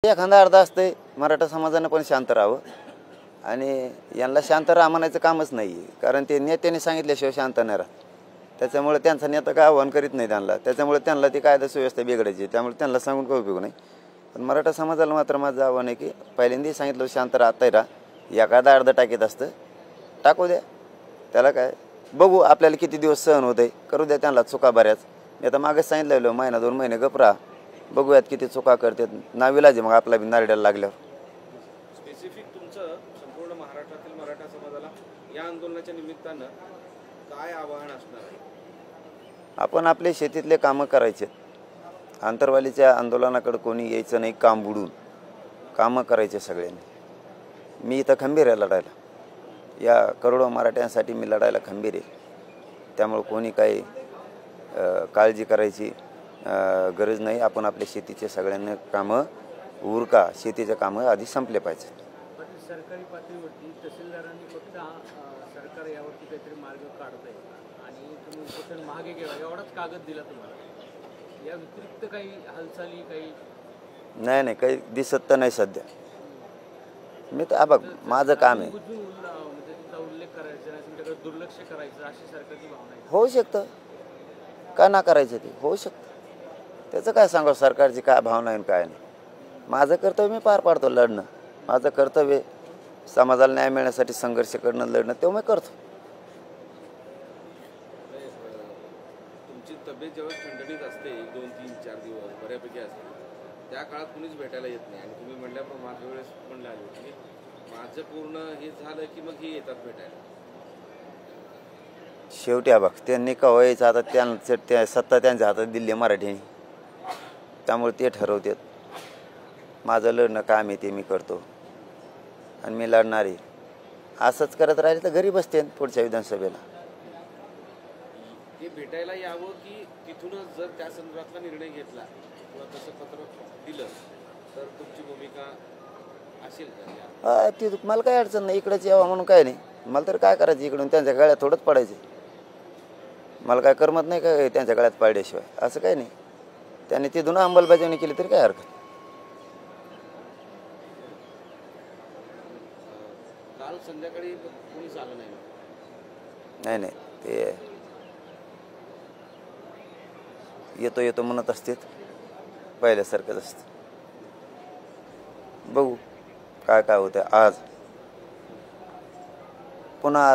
एखादा अर्धा असते मराठा समाजानं पण शांत राहावं आणि यांना शांत राहा म्हणायचं कामच नाही आहे, कारण ते नेत्याने सांगितल्याशिवाय शांत नाही राहत. त्याच्यामुळे त्यांचा नेता काय आव्हान करीत नाही त्यांना, त्याच्यामुळे त्यांना ती कायदा सुव्यवस्था बिघडायची, त्यामुळे त्यांना सांगून काही उपयोग नाही. पण मराठा समाजाला मात्र माझं आव्हान आहे की पहिल्यांदाही सांगितलं शांत राहताय राहा, एखादा अर्ध टाकीत असतं टाकू द्या, त्याला काय बघू आपल्याला किती दिवस सहन होत आहे, करू द्या त्यांना चुका बऱ्याच. मी आता मागेच सांगितलेलं महिना 2 महिने गप राहा, बघूयात किती चुका करतात, नाविलाज मग आपला बी नारड्याला लागल्यावर. स्पेसिफिक तुमचं संपूर्ण महाराष्ट्रातील मराठा समाजाला या आंदोलनाच्या निमित्तानं काय आवाहन असणार आहे? आपण आपले शेतीतले कामं करायचे, आंतरवालीच्या आंदोलनाकडे कोणी यायचं नाही, काम बुडून कामं करायचे सगळ्यांनी. मी इथं खंबीर आहे लढायला, या करोडो मराठ्यांसाठी मी लढायला खंबीर आहे. त्यामुळे कोणी काही काळजी करायची गरज नाही. आपण आपल्या शेतीचे सगळ्यांना कामं उरका, शेतीचे कामं आधी संपले पाहिजे. सरकारी पातळीवरती तहसीलदारांनी फक्त सरकार यावरती काहीतरी मार्ग काढत आहे आणि तुम्ही उपोषण मागे घ्यावा एवढाच कागद दिला तुम्हाला, या व्यतिरिक्त काही हालचाली काही नाही काही दिसत तर नाही सध्या. मी तर बघ माझं काम आहे. म्हणजे तुमचा उल्लेख करायचा नाही, तुमच्याकडे दुर्लक्ष करायचं अशी सरकारची भावना आहे. होऊ शकतं, का ना करायचं ते होऊ शकतं. त्याचं काय सांगावं सरकारची काय भावना आहे काय नाही. माझं कर्तव्य मी पार पाडतो, लढणं माझं कर्तव्य. समाजाला न्याय मिळण्यासाठी संघर्ष करणं, लढणं ते मी करतो. तुमची तब्येत जेव्हा खंडणीत असते 1, 2, 3, 4 दिवस बऱ्यापैकी असते, त्या काळात कुणीच भेटायला येत नाही. आणि तुम्ही म्हटल्याप्रमाणे मागच्या वेळेस म्हणले आले की माझं पूर्ण हे झालं की मग हे येतात भेटायला. शेवटी बघ त्यांनी कवायचं, आता त्यांचं त्या सत्ता त्यांच्या हातात दिली मराठीने, त्यामुळे ते ठरवतात. माझं लढणं काम आहे ते मी करतो आणि मी लढणार आहे. असंच करत राहिले तर घरी बसते पुढच्या विधानसभेला. ते भेटायला यावं की तिथूनच जर त्या संदर्भातला निर्णय घेतला किंवा तसं पत्र दिलं तर तुमची भूमिका असेल का? ती मला काही अडचण नाही, इकडेच यावं म्हणून काय नाही. मला तर काय करायचं इकडून, त्यांच्या गळ्यात थोडंच पडायचं. मला काय करमत नाही काय त्यांच्या गळ्यात पाडल्याशिवाय, असं काही नाही. त्यांनी तिथून अंमलबजावणी केली तरी काय हरकत. काल संध्याकाळी कोणीच आलं नाही ते येतो म्हणत असते, पहिल्यासारखंच असतं. बघू काय होतं. आज पुन्हा